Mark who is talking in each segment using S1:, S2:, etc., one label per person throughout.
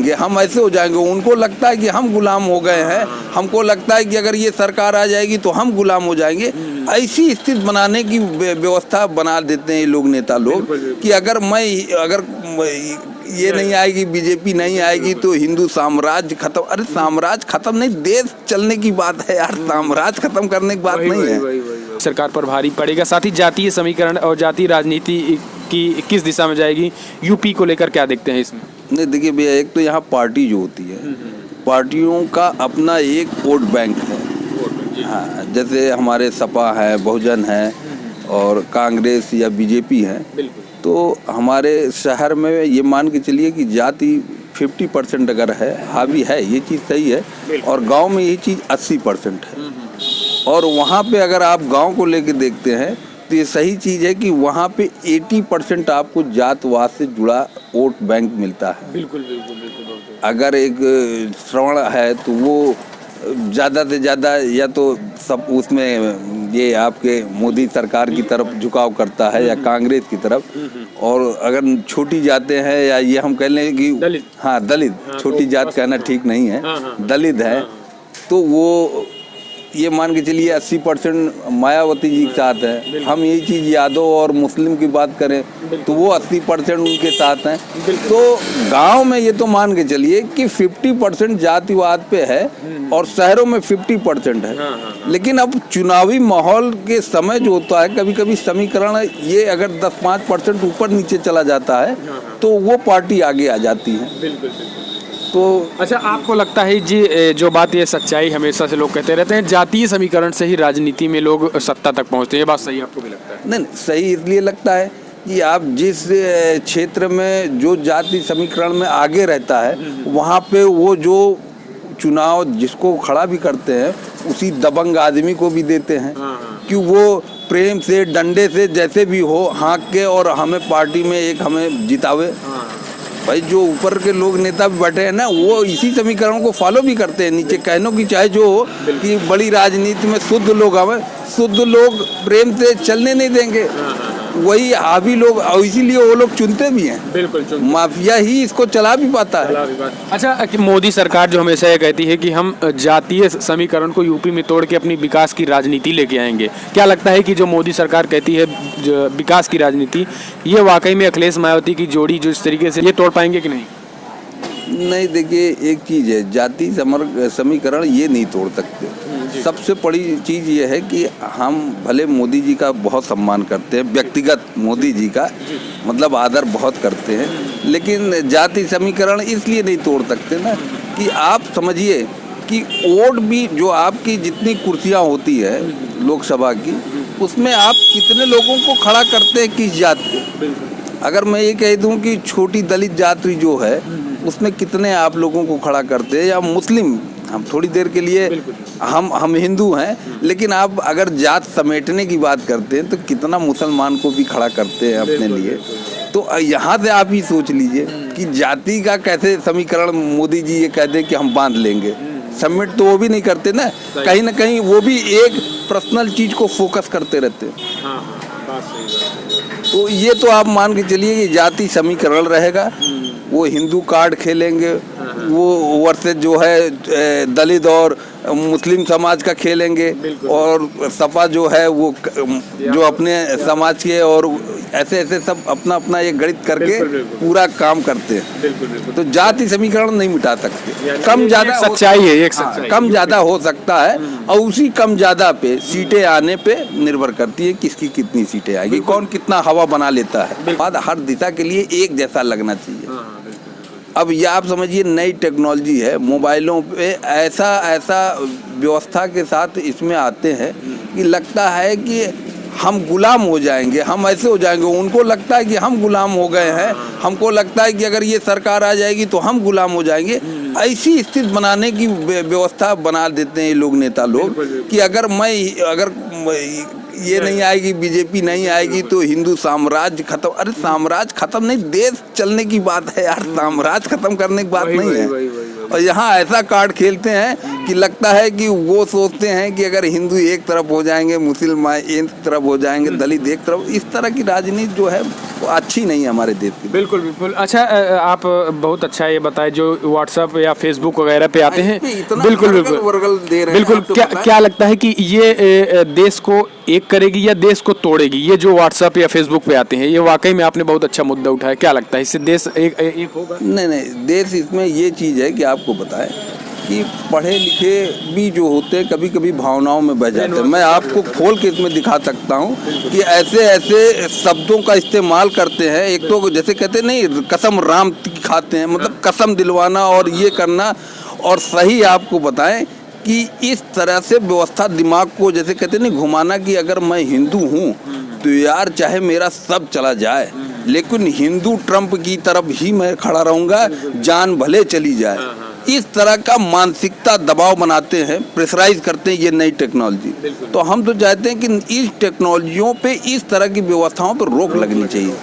S1: जाएंगे, हम ऐसे हो जाएंगे। उनको लगता है कि हम गुलाम हो गए हैं, हमको लगता है कि अगर ये सरकार आ जाएगी तो हम गुलाम हो जाएंगे। ऐसी स्थिति बनाने की व्यवस्था बना देते हैं ये लोग, नेता लोग, कि अगर ये नहीं आएगी, बीजेपी नहीं आएगी तो हिंदू साम्राज्य खत्म। अरे साम्राज्य खत्म नहीं, देश चलने की बात है यार, साम्राज्य खत्म करने की बात नहीं है।
S2: सरकार पर भारी पड़ेगा। साथ ही जातीय समीकरण और जातीय राजनीति की किस दिशा में जाएगी, यूपी को लेकर क्या देखते हैं इसमें?
S1: नहीं देखिए भैया, एक तो यहाँ पार्टी जो होती है, पार्टियों का अपना एक वोट बैंक है। हाँ, जैसे हमारे सपा है, बहुजन है और कांग्रेस या बीजेपी है, तो हमारे शहर में ये मान के चलिए कि जाति 50% अगर है, हावी है, ये चीज़ सही है, और गांव में ये चीज़ 80% है। और वहाँ पे अगर आप गांव को लेके देखते हैं तो ये सही चीज़ है कि वहाँ पे 80% आपको जातवाद से जुड़ा वोट बैंक मिलता है।
S2: बिल्कुल।
S1: अगर एक श्रवण है तो वो ज़्यादा से ज़्यादा या तो सब उसमें ये आपके मोदी सरकार की तरफ झुकाव करता है या कांग्रेस की तरफ, और अगर छोटी जातें हैं या ये हम कह लें कि दलित, हाँ दलित, छोटी जात कहना ठीक नहीं है, दलित है, तो वो ये मान के चलिए 80% मायावती जी के साथ है। हम यही चीज़ यादव और मुस्लिम की बात करें तो वो 80% उनके साथ हैं। तो गांव में ये तो मान के चलिए कि 50% जातिवाद पे है और शहरों में 50% है। लेकिन अब चुनावी माहौल के समय जो होता है, कभी कभी समीकरण ये अगर 10-5% ऊपर नीचे चला जाता है तो वो पार्टी आगे आ जाती है। तो
S2: अच्छा, आपको लगता है जी, जो बात ये सच्चाई हमेशा से लोग कहते रहते हैं, जातीय समीकरण से ही राजनीति में लोग सत्ता तक पहुंचते हैं, ये बात सही आपको भी लगता है?
S1: नहीं, सही इसलिए लगता है कि आप जिस क्षेत्र में जो जाति समीकरण में आगे रहता है, वहाँ पे वो जो चुनाव जिसको खड़ा भी करते हैं उसी दबंग आदमी को भी देते हैं कि वो प्रेम से, डंडे से, जैसे भी हो हाँक के और हमें पार्टी में एक हमें जितावे। भाई जो ऊपर के लोग नेता भी बैठे हैं ना, वो इसी समीकरण को फॉलो भी करते हैं। नीचे कहनों की चाहे जो हो कि बड़ी राजनीति में शुद्ध लोग हमें, शुद्ध लोग प्रेम से चलने नहीं देंगे, वही हावी लोग, और इसीलिए वो लोग चुनते भी हैं।
S2: बिल्कुल,
S1: माफिया ही इसको चला भी पाता है।
S2: अच्छा, कि मोदी सरकार जो हमेशा ये कहती है कि हम जातीय समीकरण को यूपी में तोड़ के अपनी विकास की राजनीति लेके आएंगे, क्या लगता है कि जो मोदी सरकार कहती है विकास की राजनीति, ये वाकई में अखिलेश मायावती की जोड़ी जो इस तरीके से ये तोड़ पाएंगे कि नहीं?
S1: नहीं देखिए, एक चीज़ है, जाति समीकरण ये नहीं तोड़ सकते। सबसे बड़ी चीज़ ये है कि हम भले मोदी जी का बहुत सम्मान करते हैं, व्यक्तिगत मोदी जी का मतलब आदर बहुत करते हैं, लेकिन जाति समीकरण इसलिए नहीं तोड़ सकते ना कि आप समझिए कि वोट भी जो आपकी जितनी कुर्सियां होती है लोकसभा की, उसमें आप कितने लोगों को खड़ा करते हैं किस जात के। अगर मैं ये कह दूं कि छोटी दलित जाति जो है उसमें कितने आप लोगों को खड़ा करते हैं, या मुस्लिम, हम थोड़ी देर के लिए हम हिंदू हैं, लेकिन आप अगर जात समेटने की बात करते हैं तो कितना मुसलमान को भी खड़ा करते हैं अपने लिए। तो यहाँ से आप ही सोच लीजिए कि जाति का कैसे समीकरण मोदी जी ये कहते हैं कि हम बांध लेंगे, सबमिट तो वो भी नहीं करते ना कहीं वो भी एक पर्सनल चीज को फोकस करते रहते हैं। तो ये तो आप मान के चलिए कि जाति समीकरण रहेगा, वो हिंदू कार्ड खेलेंगे, वो वर्सेस जो है दलित और मुस्लिम समाज का खेलेंगे, और सपा जो है वो जो अपने समाज के, और ऐसे ऐसे सब अपना अपना एक गणित करके पूरा काम करते हैं। तो जाति समीकरण नहीं मिटा सकते, कम ज्यादा
S2: सच्चाई है, एक सच्चाई
S1: कम ज्यादा हो सकता है, और उसी कम ज्यादा पे सीटें आने पे निर्भर करती है किसकी कितनी सीटें आएगी, कौन कितना हवा बना लेता है। बात हर दिशा के लिए एक जैसा लगना चाहिए। अब ये आप समझिए नई टेक्नोलॉजी है, मोबाइलों पे ऐसा व्यवस्था के साथ इसमें आते हैं कि लगता है कि हम गुलाम हो जाएंगे, हम ऐसे हो जाएंगे। उनको लगता है कि हम गुलाम हो गए हैं, हमको लगता है कि अगर ये सरकार आ जाएगी तो हम गुलाम हो जाएंगे। ऐसी स्थिति बनाने की व्यवस्था बना देते हैं ये लोग, नेता लोग, कि अगर ये नहीं आएगी, बीजेपी नहीं आएगी तो हिंदू साम्राज्य खत्म। अरे साम्राज्य खत्म नहीं, देश चलने की बात है यार, साम्राज्य खत्म करने की बात नहीं है। और यहाँ ऐसा कार्ड खेलते हैं कि लगता है कि वो सोचते हैं कि अगर हिंदू एक तरफ हो जाएंगे, मुसलमान एक तरफ हो जाएंगे, दलित एक तरफ, इस तरह की राजनीति जो है वो अच्छी नहीं है हमारे देश की।
S2: बिल्कुल बिल्कुल। अच्छा, आप बहुत अच्छा ये बताएं, जो व्हाट्सएप या फेसबुक वगैरह पे आते हैं, बिल्कुल बिल्कुल
S1: वर्गल दे रहे हैं,
S2: बिल्कुल। क्या लगता है कि ये देश को एक करेगी या देश को तोड़ेगी? ये जो व्हाट्सएप या फेसबुक पे आते हैं, ये वाकई में आपने बहुत अच्छा मुद्दा उठाया। क्या लगता है इससे देश एक होगा?
S1: नहीं, देश इसमें ये चीज़ है कि आपको बताएं कि पढ़े लिखे भी जो होते हैं कभी कभी भावनाओं में बह जाते हैं। मैं आपको खोल के इसमें दिखा सकता हूँ कि ऐसे ऐसे शब्दों का इस्तेमाल करते हैं। एक तो जैसे कहते नहीं, कसम राम की खाते हैं, मतलब कसम दिलवाना और ये करना। और सही आपको बताएं कि इस तरह से व्यवस्था दिमाग को जैसे कहते नहीं घुमाना कि अगर मैं हिंदू हूँ तो यार चाहे मेरा सब चला जाए, लेकिन हिंदू ट्रम्प की तरफ ही मैं खड़ा रहूँगा, जान भले चली जाए। इस तरह का मानसिकता दबाव बनाते हैं, प्रेशराइज करते हैं ये नई टेक्नोलॉजी। तो हम तो चाहते हैं कि इस टेक्नोलॉजियों पे इस तरह की व्यवस्थाओं पर रोक लगनी चाहिए।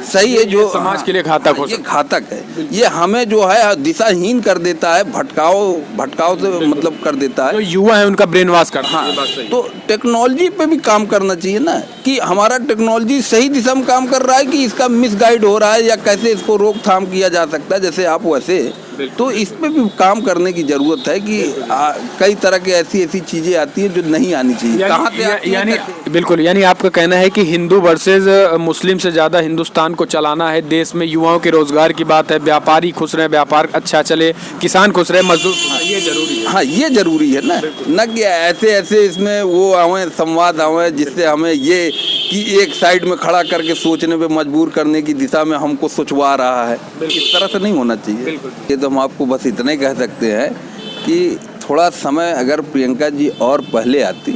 S1: सही है, जो
S2: समाज के लिए घातक हो,
S1: ये घातक है, ये हमें जो है दिशाहीन कर देता है, भटकाव से मतलब कर देता है।
S2: जो युवा है उनका ब्रेन वॉश करना।
S1: हाँ, तो टेक्नोलॉजी पे भी काम करना चाहिए ना, कि हमारा टेक्नोलॉजी सही दिशा में काम कर रहा है कि इसका मिसगाइड हो रहा है, या कैसे इसको रोकथाम किया जा सकता है। जैसे आप वैसे तो इस पे भी काम करने की जरूरत है कि कई तरह की ऐसी चीजें आती हैं जो नहीं आनी चाहिए। कहाँ से
S2: यानी बिल्कुल, यानी आपका कहना है कि हिंदू वर्सेस मुस्लिम से ज़्यादा हिंदुस्तान को चलाना है। देश में युवाओं के रोजगार की बात है, व्यापारी खुश रहे, व्यापार अच्छा चले, किसान खुश रहे, मजदूर, ये जरूरी है।
S1: हाँ, ये जरूरी है ना, न कि ऐसे इसमें वो आवे संवाद आवे जिससे हमें ये कि एक साइड में खड़ा करके सोचने पे मजबूर करने की दिशा में हमको सोचवा रहा है। इस तरह से नहीं होना चाहिए। ये तो हम आपको बस इतना ही कह सकते हैं कि थोड़ा समय अगर प्रियंका जी और पहले आती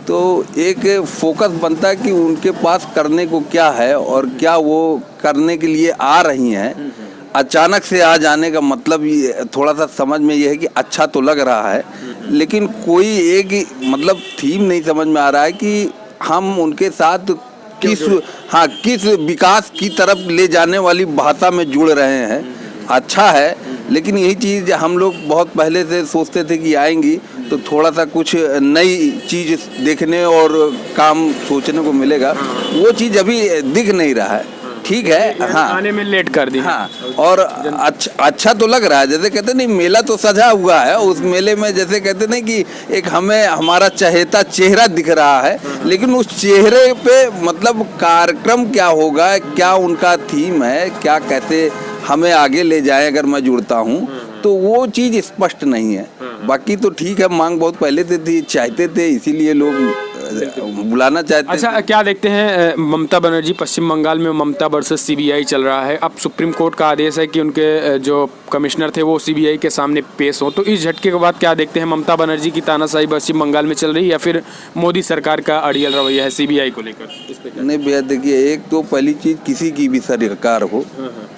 S1: तो एक फोकस बनता कि उनके पास करने को क्या है और क्या वो करने के लिए आ रही हैं। अचानक से आ जाने का मतलब ये थोड़ा सा समझ में ये है कि अच्छा तो लग रहा है, लेकिन कोई एक मतलब थीम नहीं समझ में आ रहा है कि हम उनके साथ किस विकास की तरफ ले जाने वाली भाषा में जुड़ रहे हैं। अच्छा है, लेकिन यही चीज़ हम लोग बहुत पहले से सोचते थे कि आएंगी तो थोड़ा सा कुछ नई चीज़ देखने और काम सोचने को मिलेगा। वो चीज़ अभी दिख नहीं रहा है। ठीक है, हाँ,
S2: आने में लेट कर दी।
S1: हाँ, और अच्छा तो लग रहा है। जैसे कहते नहीं, मेला तो सजा हुआ है, उस मेले में जैसे कहते नहीं कि एक हमें हमारा चहेता चेहरा दिख रहा है, लेकिन उस चेहरे पे मतलब कार्यक्रम क्या होगा, क्या उनका थीम है, क्या कैसे हमें आगे ले जाए अगर मैं जुड़ता हूँ, तो वो चीज़ स्पष्ट नहीं है। बाकी तो ठीक है, मांग बहुत पहले से थी, चाहते थे, इसीलिए लोग बुलाना चाहते।
S2: अच्छा, क्या देखते हैं ममता बनर्जी, पश्चिम बंगाल में ममता वर्सेस सीबीआई चल रहा है। अब सुप्रीम कोर्ट का आदेश है कि उनके जो कमिश्नर थे वो सीबीआई के सामने पेश हो, तो इस झटके के बाद क्या देखते हैं, ममता बनर्जी की तानाशाही पश्चिम बंगाल में चल रही है या फिर मोदी सरकार का अड़ियल रवैया है सीबीआई को लेकर?
S1: नहीं भैया, देखिए, एक तो पहली चीज़, किसी की भी सरकार हो,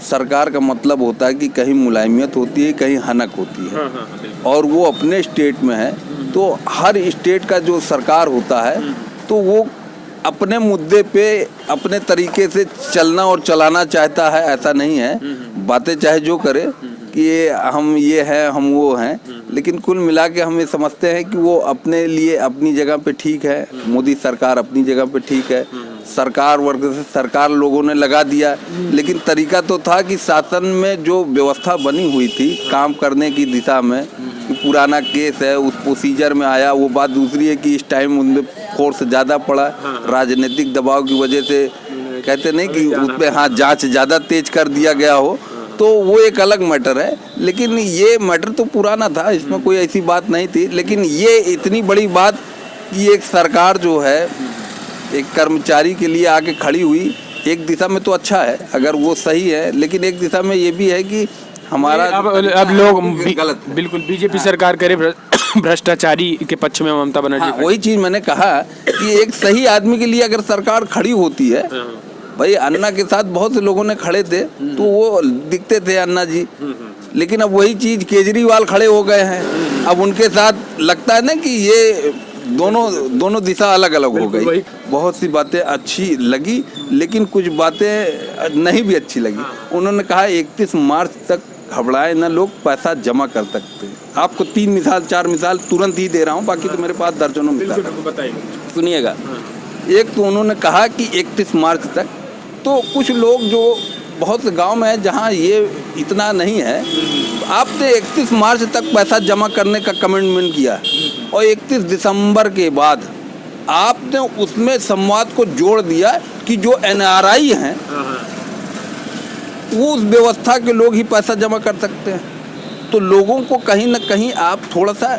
S1: सरकार का मतलब होता है कि कहीं मुलायमियत होती है, कहीं हनक होती है, और वो अपने स्टेट में है तो हर स्टेट का जो सरकार होता है तो वो अपने मुद्दे पे अपने तरीके से चलना और चलाना चाहता है। ऐसा नहीं है, बातें चाहे जो करे कि हम ये हैं, हम वो हैं, लेकिन कुल मिला के हम ये समझते हैं कि वो अपने लिए अपनी जगह पे ठीक है, मोदी सरकार अपनी जगह पे ठीक है, सरकार वर्ग से सरकार लोगों ने लगा दिया, लेकिन तरीका तो था कि शासन में जो व्यवस्था बनी हुई थी काम करने की दिशा में, कि पुराना केस है उस प्रोसीजर में आया। वो बात दूसरी है कि इस टाइम उनमें फोर्स ज़्यादा पड़ा, राजनीतिक दबाव की वजह से कहते नहीं कि उस पर हाँ जांच ज़्यादा तेज कर दिया गया हो, तो वो एक अलग मैटर है। लेकिन ये मैटर तो पुराना था, इसमें कोई ऐसी बात नहीं थी। लेकिन ये इतनी बड़ी बात कि एक सरकार जो है एक कर्मचारी के लिए आके खड़ी हुई, एक दिशा में तो अच्छा है अगर वो सही है, लेकिन एक दिशा में ये भी है कि हमारा
S2: अब लोग
S1: गलत है।
S2: बिल्कुल बीजेपी सरकार करे भ्रष्टाचारी के पक्ष में ममता बनर्जी।
S1: हाँ, वही चीज मैंने कहा कि एक सही आदमी के लिए अगर सरकार खड़ी होती है, भाई अन्ना के साथ बहुत से लोगों ने खड़े थे तो वो दिखते थे अन्ना जी, लेकिन अब वही चीज केजरीवाल खड़े हो गए हैं, अब उनके साथ लगता है ना कि ये दोनों दिशा अलग अलग हो गई। बहुत सी बातें अच्छी लगी, लेकिन कुछ बातें नहीं भी अच्छी लगी। उन्होंने कहा 31 मार्च तक घबराए ना लोग, पैसा जमा कर सकते हैं। आपको 3 मिसाल 4 मिसाल तुरंत ही दे रहा हूँ, बाकी तो मेरे पास दर्जनों मिसाल है।
S2: बताइए।
S1: सुनिएगा, एक तो उन्होंने कहा कि 31 मार्च तक, तो कुछ लोग जो बहुत से गांव में है जहां ये इतना नहीं है, आपने 31 मार्च तक पैसा जमा करने का कमिटमेंट किया और 31 दिसंबर के बाद आपने उसमें संवाद को जोड़ दिया कि जो NRI हैं वो उस व्यवस्था के लोग ही पैसा जमा कर सकते हैं। तो लोगों को कहीं ना कहीं आप थोड़ा सा